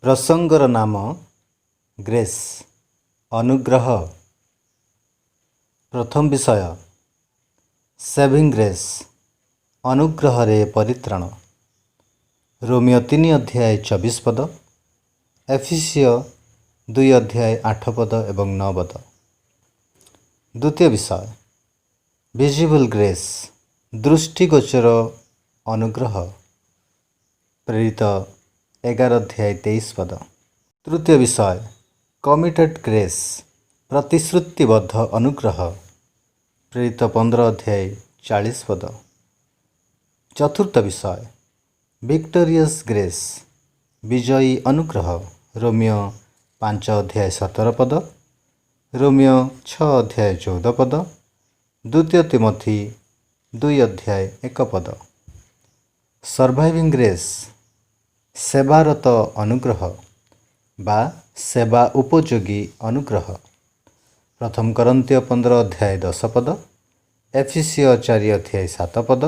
प्रसंगर नाम ग्रेस अनुग्रह। प्रथम विषय सेविंग ग्रेस अनुग्रह रे परित्राण। रोमियो 3 अध्याय 24 पद, एफिसियो 2 अध्याय 8 पद एवं 9 पद। द्वितीय विषय विजिबल ग्रेस दृष्टिगोचर अनुग्रह, प्रेरित 11 अध्याय 23 पद। तृतीय विषय कमिटेड ग्रेस प्रतिश्रुतिबद्ध अनुग्रह, प्रेरित 15 अध्याय 40 पद। चतुर्थ विषय विक्टोरियस ग्रेस विजयी अनुग्रह, रोमियो 5 अध्याय 17 पद, रोमियो 6 अध्याय 14 पद, द्वितीय तिमोथी 2 अध्याय 1 पद। सर्वाइविंग ग्रेस सेवारत अनुग्रह बा सेवा उपयोगी अनुग्रह, प्रथम करन्तिय 15 अध्याय 10 पद, एफिसियो 4 अध्याय 7 पद,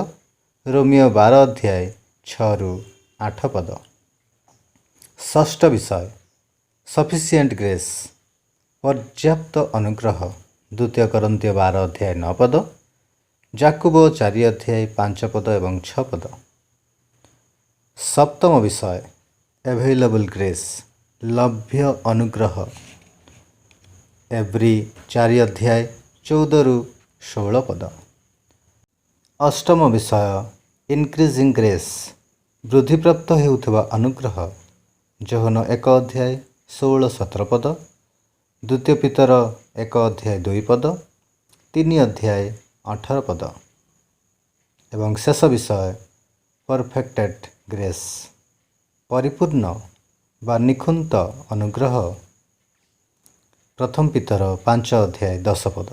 रोमियो 12 अध्याय 6-8 पद। षष्ठ विषय सफिशिएंट ग्रेस पर्याप्त अनुग्रह, द्वितीय करन्तिय 12 अध्याय 9 पद, जाकुबो 4 अध्याय 5 पद एवं 6 पद। सप्तम विषय अवेलेबल ग्रेस लभ्य अनुग्रह, एव्री 4 अध्याय 14-16 पद। अष्टम विषय इनक्रीजिंग ग्रेस वृद्धिप्राप्त हेउथिबा अनुग्रह, जोहन 1 अध्याय 16-17 पद, द्वितीय पीतर 1 अध्याय 2 पद, 3 अध्याय 18 पद। एवं शेष विषय परफेक्टेड ग्रेस परिपूर्ण बा निखुंत अनुग्रह, प्रथम पीतर 5 अध्याय 10 पद।